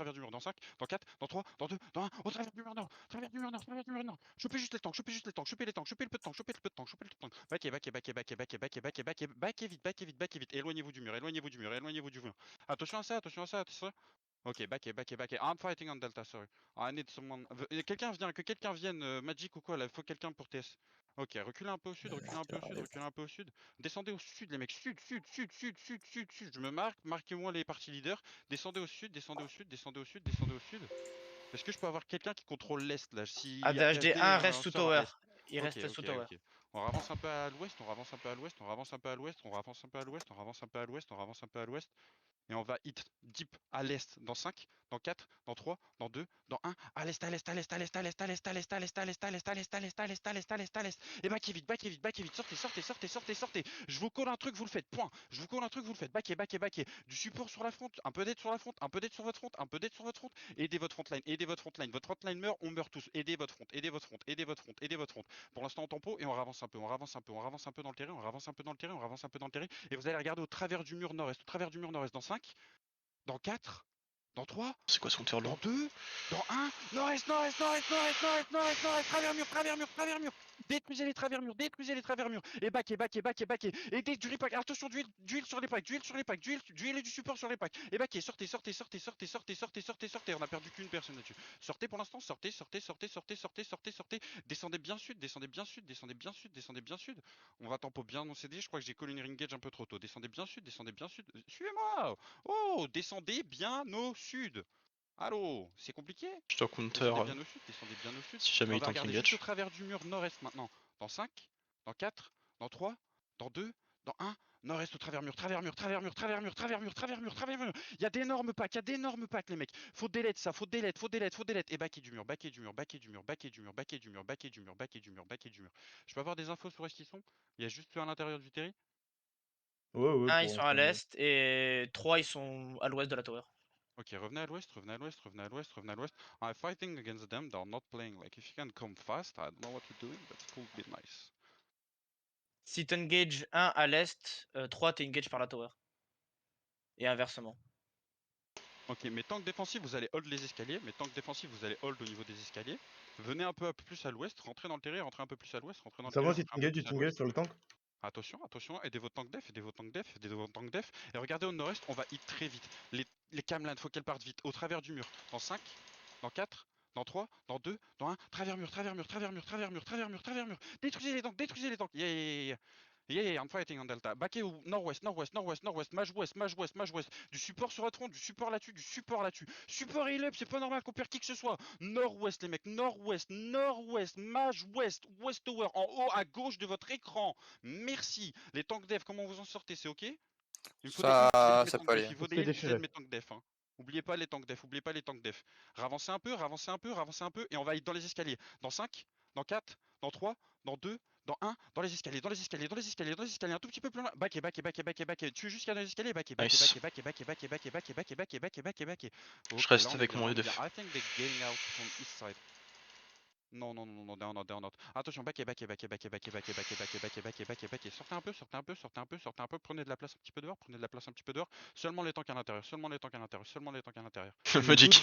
travers du mur, dans 5, dans 4, dans 3, dans 2, dans 1, au travers du mur nord, travers du mur nord, travers du mur nord. Chopez juste les tanks, chopez juste les tanks, chopez les tanks, chopez le peu de tanks, chopez le peu de tanks, chopez le peu de tanks. Backez, backez, backez, backez, backez, backez, backez, backez, backez vite, backez vite, backez vite. Éloignez-vous du mur, éloignez-vous du mur, éloignez-vous du mur. Attention à ça, attention à ça, attention à ça. Ok, backez, backez, backez. I'm fighting on Delta, sorry. I need someone. Quelqu'un vient, que quelqu'un vienne, Magic ou quoi, là, il faut quelqu'un pour TS. Ok, reculez un peu au sud, reculez un peu au sud, reculez un peu au sud. Descendez au sud, les mecs. Sud, sud, sud, sud, sud, sud, sud. Je me marque, marquez-moi les parties leaders. Descendez au sud, descendez au sud, descendez au sud, descendez au sud. Est-ce que je peux avoir quelqu'un qui contrôle l'est là? Si ADHD ADHD 1 un reste sous sort à tower. l'est. Il Ok, reste sous ok, tower. ok. On avance un peu à l'ouest, on avance un peu à l'ouest, on avance un peu à l'ouest, on avance un peu à l'ouest, on avance un peu à l'ouest, on avance un peu à l'ouest. Et on va hit deep à l'est dans 5, dans 4, dans 3, dans 2, dans 1, à l'est, à l'est, à l'est, à l'est, à l'est, à l'est, à l'est, à l'est, à l'est, à l'est, à l'est, à l'est, à l'est, à l'est, à l'est, à l'est. Et backez vite, backez vite, backez vite, sortez, sortez, sortez, sortez, sortez. Je vous colle un truc, vous le faites, point. Je vous colle un truc, vous le faites, backez, backez, backez. Du support sur la front, un peu d'aide sur la front, un peu d'aide sur votre front, un peu d'aide sur votre front. Aidez votre frontline, aidez votre frontline. Votre frontline meurt, on meurt tous. Aidez votre front, aidez votre front, aidez votre front, aidez votre front. Pour l'instant en tempo et on avance un peu, on avance un peu, on avance un peu dans le terrain, on avance un peu dans le terrain, on avance un peu dans le terrain. Et vous allez regarder au travers du mur nord-est, au travers du mur nord-est dans 5, dans 4, dans 3, C'est quoi ce compteur dans lourd? 2, dans 1, nord-est, nord-est, nord-est, nord-est, nord-est, nord-est, nord-est, travers mur, travers mur, travers mur. Détruisez les travers murs, détruisez les travers murs. Et backez, backez, backez, backez. Et du repack. Attention, d'huile sur les packs, d'huile sur les packs, d'huile et du support sur les packs. Et backez, sortez, sortez, sortez, sortez, sortez, sortez, sortez, sortez. On a perdu qu'une personne là-dessus. Sortez pour l'instant, sortez, sortez, sortez, sortez, sortez, sortez, sortez. Descendez bien sud, descendez bien sud, descendez bien sud, descendez bien sud. On va tempo bien non céder. Je crois que j'ai collé une ring gauge un peu trop tôt. Descendez bien sud, descendez bien sud. Suivez-moi. Oh, descendez bien au sud. Allô, c'est compliqué? Je dois counter Descendez bien au sud, descendez bien au sud. si Et jamais on il va tank regarder juste au engage. travers du mur nord-est maintenant. Dans 5, dans 4, dans 3, dans 2, dans 1. Nord-est au travers mur, travers mur, travers mur, travers mur, travers mur, travers mur, travers mur. Il y a d'énormes packs, il y a d'énormes packs les mecs. Faut délai ça, faut délai, faut délai, faut délai. Et backer du mur, backer du mur, backer du mur, backer du mur, backer du mur, backer du mur, backer du mur, backer du mur. Je peux avoir des infos sur où est-ce qu'ils sont? Il y a juste ceux à l'intérieur du terri? Ouais, ouais, 1 ils pour sont à l'instant. l'est et 3 ils sont à l'ouest de la tower. Ok, revenez à l'ouest, revenez à l'ouest, revenez à l'ouest, revenez à l'ouest. I'm fighting against them, they're not playing. Like, if you can come fast, I don't know what you're doing, but it would be nice. Si t'engages 1 à l'est, 3 t'engages par la tower. Et inversement. Ok, mais tank défensif, vous allez hold les escaliers. Mais tank défensif, vous allez hold au niveau des escaliers. Venez un peu plus à l'ouest, rentrez dans le terrain, rentrez un peu plus à l'ouest, rentrez dans le Ça terrain, va si rentrez un peu tu plus à t'engages l'ouest. sur le tank? Attention, attention, aidez vos tanks def, aidez vos tanks def, aidez vos tanks def. Et regardez au nord-est, on va hit très vite. Les camlands, faut qu'elles partent vite, au travers du mur. Dans 5, dans 4, dans 3, dans 2, dans 1. Travers mur, travers mur, travers mur, travers mur, travers mur, travers mur. Détruisez les tanks, détruisez les tanks. Yeah, yeah, yeah, yeah. Yeah, I'm fighting on Delta. Backez au nord-ouest, nord-ouest, nord-ouest, nord-ouest, mage ouest, mage ouest, mage ouest. Du support sur votre front, du support là-dessus, du support là-dessus. Support heal up, c'est pas normal qu'on perd qui que ce soit. Nord-ouest, les mecs, nord-ouest, nord-ouest, mage ouest, west tower, en haut à gauche de votre écran. Merci. Les tanks def, comment vous en sortez? C'est ok? Il me faut des heals qui aident mes Ça tanks peut def. aller. Il faut des C'est heals qui aident déchiré. mes tanks def. Hein. Oubliez pas les tanks def, oubliez pas les tanks def. Ravancez un peu, ravancez un peu, ravancez un peu, et on va être dans les escaliers. Dans 5, dans 4, dans 3, dans 2, dans 1, dans les escaliers, dans les escaliers, dans les escaliers, dans les escaliers, un tout petit peu plus loin. Back et back et back et back et back. Tu es jusqu'à dans les escaliers, back et back et Nice. back et back et back et back et back et back et back et back et back et back et back. Je Ok, là reste on est avec bien, mon on est bien. EDF. I think they're getting out from east side. Non, non, non, non, down, out, down, out. Attention, back et back et back et back et back et back et back et back et back et back et back et back et sortez un peu, sortez un peu, sortez un peu, sortez un peu, prenez de la place un petit peu dehors, prenez de la place un petit peu dehors. Seulement les tanks à l'intérieur, seulement les tanks à l'intérieur, seulement les tanks à l'intérieur. Magic.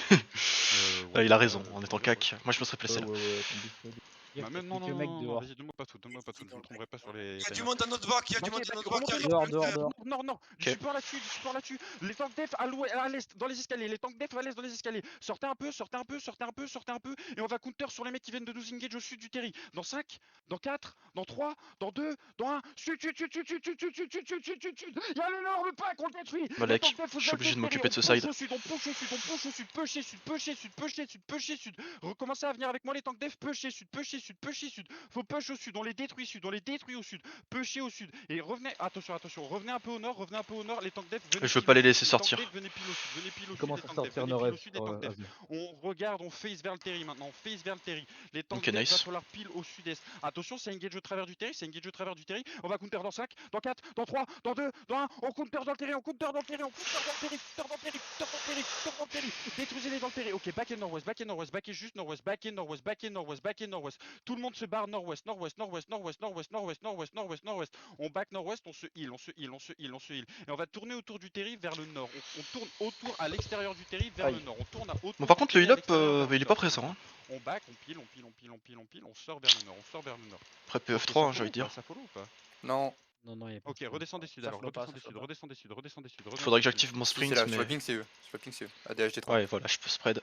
Ouais, Il a raison, bah, en étant ouais, ouais. cac. Moi je me serais Ouais, placé là. ouais, ouais, ton bif, ouais. Bah même non, non, non, non, non, vas-y, donne-moi pas tout, donne-moi pas tout, je me tromperai pas sur les Il y a du timers. monde à notre bac, il y a du monde Baquet, à notre baquet, bac qui remontez arrive. nord, Dehors, dehors. nord, nord, du Ok. support là-dessus, du support là-dessus. Les tanks def à l'ouest, à l'est, dans les escaliers, les tanks def à l'est, dans les escaliers. Sortez un peu, sortez un peu, sortez un peu, sortez un peu, et on va counter sur les mecs qui viennent de 12 engage au sud du terri. Dans 5, dans 4, dans 3, dans 2, dans 1. Sud, sud, sud, sud, sud, sud, sud, sud, sud, sud, sud, sud, sud. Il y a l'énorme pack, on le détruit. Les tanks Malek, def, je vous suis êtes obligé de terri, m'occuper on de ce push side. au sud, on push au sud, on push au sud, pusher sud, pusher sud, pusher sud, pusher sud. Recommencez à venir avec moi les tanks def, pusher sud, pusher sud, pusher sud. Faut push au sud, on les détruit sud, on les détruit au sud. Pusher au sud. Et revenez, attention, attention, revenez un peu au nord, revenez un peu au nord, les tanks def, venez Je veux pile pas au les sud. laisser Les tanks sortir. def, venez pile au sud, venez pile au Il sud, les commence à tanks def, sortir venez pile au nord-est. sud, les tanks def. Vas-y. On regarde, on face vers le terri maintenant, on face vers le terri. Les tanks Ok, def, va nice. falloir pile au sud-est. Attention, c'est engage au travers du terri, c'est engage au travers du terri. On va counter dans 5, dans 4, dans 3, dans 2, dans 1. On counter dans le terri, on counter dans le terri, on counter dans le terri, counter dans le terri, counter dans le terri, counter dans le terri. Détruisez-les dans le terri. Ok, back et nord-ouest, back et nord-ouest, back et juste nord-ouest, back et nord-ouest, back et nord-ouest, back et nord-ouest. Tout le monde se barre nord-ouest, nord-ouest, nord-ouest, nord-ouest, nord-ouest, nord-ouest, nord-ouest, nord-ouest, nord-ouest. On back nord-ouest, on se heal, on se heal, on se heal, on se heal. Et on va tourner autour du terri vers le nord. On tourne autour à l'extérieur du terri vers le nord. On tourne autour Bon, par du contre, le terri heal à up, l'extérieur vers il le est nord pas pour présent. l'instant. Hein. On back, on pile, on pile, on pile, on pile, on pile, on sort vers le nord, on sort vers le nord. Après Ok, PF3, ça hein, j'ai follow envie de ou pas, dire. ça follow ou pas? Non. Non, il y a pas. Ok, redescendez sud Ça alors, flotte pas, redescendez ça sud, flotte pas. redescendez sud, redescendez sud, redescendez Faudrait que sud. j'active mon Si, sprint, c'est là, mais. swapping CE. Swapping CE. ADHD3. Ouais, voilà, je peux spread.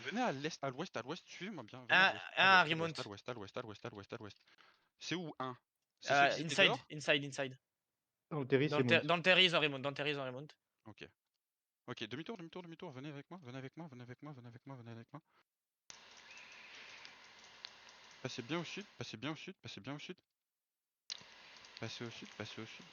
Venez à l'est, à l'ouest, suivez-moi bien. Venez Un à l'ouest, à l'ouest, remount. à l'ouest, à l'ouest, à l'ouest, à l'ouest, à l'ouest. C'est où un? C'est ceux qui étaient Inside, dehors? inside. Dans le terri, Dans c'est le, bon. dans le terri, ils ont remount. Dans le terri, ils ont remount. Ok. Ok, demi-tour, demi-tour, demi-tour. Venez avec moi, venez avec moi, venez avec moi, venez avec moi, venez avec moi. Passez bien au sud, passez bien au sud, passez bien au sud. Passez au sud, passez au sud.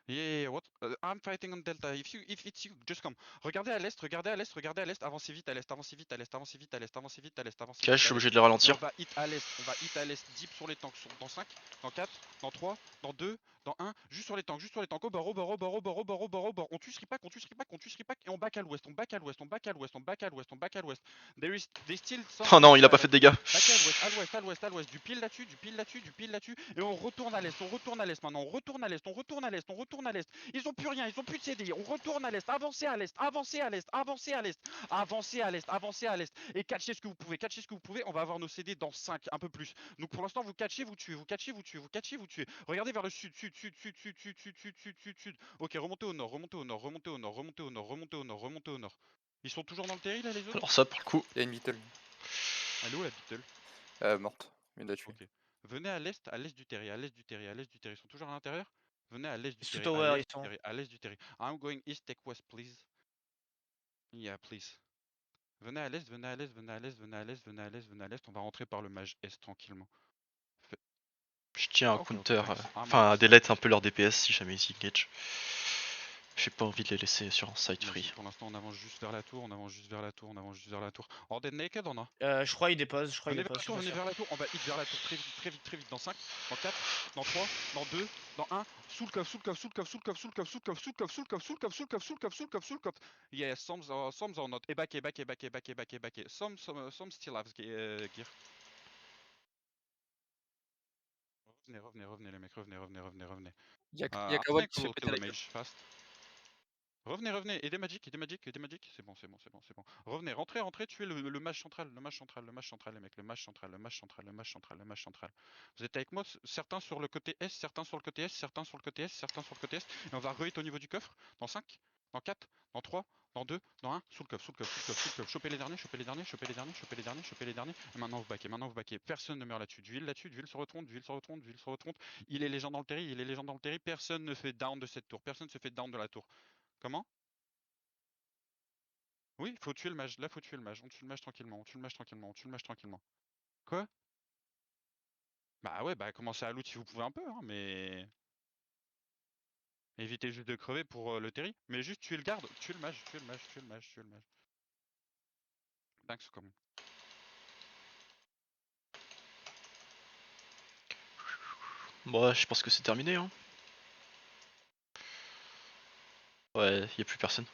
Yeah, what? I'm fighting on Delta. If it's you, just come. Regardez à l'est, regardez à l'est, regardez à l'est. Avancez vite à l'est, avancez vite à l'est, avancez vite à l'est, avancez vite à l'est, avancez Ok, vite je suis à l'est. obligé de les Et ralentir. on va hit à l'est, on va hit à l'est, deep sur les tanks, dans 5, dans 4, dans 3, dans 2, dans 1, juste sur les tanks, au bord, au bord, au bord, au bord, au bord, au bord, au bord. On tue Sripak, on tue Sripak, on tue Sripak, et on back à l'ouest, on back à l'ouest, on back à l'ouest, on back à l'ouest, on back à l'ouest. There's still some. Oh non, il a pas fait de dégâts. Back à l'ouest, à l'ouest, à l'ouest, à l'ouest, du pile là-dessus, du pile là-dessus, du pile là-dessus, et on retourne à l'est, on retourne à l'est maintenant, on retourne à l'est, on retourne à l'est, on retourne à l'est. Ils ont plus rien, ils ont plus de CDI, on retourne à l'est, avancez à l'est, avancez à l'est, avancez à l'est, avancez à l'est, avancez à l'est, et catchez ce que vous pouvez, catchez ce que vous pouvez, on va avoir nos CD dans 5, un peu plus. Donc pour l'instant vous catchez, vous tuez, vous catchez, vous tuez, vous catchez, vous tuez. Regardez vers le sud, sud, sud, sud, sud, sud, sud, sud, sud, sud, sud. Ok, remontez au nord, remontez au nord, remontez au nord, remontez au nord, remontez au nord, remontez au nord. Ils sont toujours dans le terri là les autres? Alors, ça, pour le coup. Il y a une Beetle. Elle est où la Beetle? Morte. Il l'a tué. Ok. Venez à l'est du terri, à l'est du terri, à l'est du terri. Ils sont toujours à l'intérieur? Venez à l'est du Sous terri, à tower, l'est ils du sont. terri, à l'est du terri. I'm going east, take west, please. Yeah, please. Venez à l'est, venez à l'est, venez à l'est, venez à l'est, venez à l'est, venez à l'est. On va rentrer par le mage est tranquillement. Je tiens à Ok, counter. thanks. I'm Enfin, à out. delete un peu leur DPS si jamais ils engage. J'ai pas envie de les laisser sur un side Vas-y, free. pour l'instant, on avance juste vers la tour, on avance juste vers la tour, on avance juste vers la tour. Ordered naked, on a? Je crois ils déposent, je crois ils Venez vers déposent, la je suis tour, pas venez sûr. vers la tour. On va hit vers la tour très vite, très vite, très vite. Dans 5, dans 4, dans 3, dans 2, dans 1. Sous le coffre, sous le coffre, sous le coffre, sous le coffre, sous le coffre, sous le coffre, sous le coffre, sous le coffre, sous le coffre, sous le coffre, sous le coffre, sous le coffre, sous le coffre. Yeah, some are not. Et back, et back, et back, et back, et back, et back. Some still have gear. Revenez les mecs, revenez. Y'a I Kawal think qui we fait will péter kill la the gueule. mage fast. Revenez, et des magic. C'est bon. Revenez, rentrez, tuez le mage central, les mecs, le mage central. Vous êtes avec moi, certains sur le côté est, certains sur le côté est, certains sur le côté est, certains sur le côté est, et on va re-hit au niveau du coffre, dans 5, dans 4, dans 3, dans 2, dans 1, sous le coffre, chopez les derniers, et maintenant vous baquez, personne ne meurt là-dessus, d'huile se retourne, il est les gens dans le terri, personne ne fait down de cette tour, personne ne se fait down de la tour. Comment? Oui, faut tuer le mage. Là, faut tuer le mage. On tue le mage tranquillement. Quoi? Bah ouais, bah commencez à loot si vous pouvez un peu, hein, mais... Évitez juste de crever pour le terri. Mais juste tuer le garde. Tuer le mage. Thanks, comme. Bon, ouais, je pense que c'est terminé. Hein. Ouais, y a plus personne.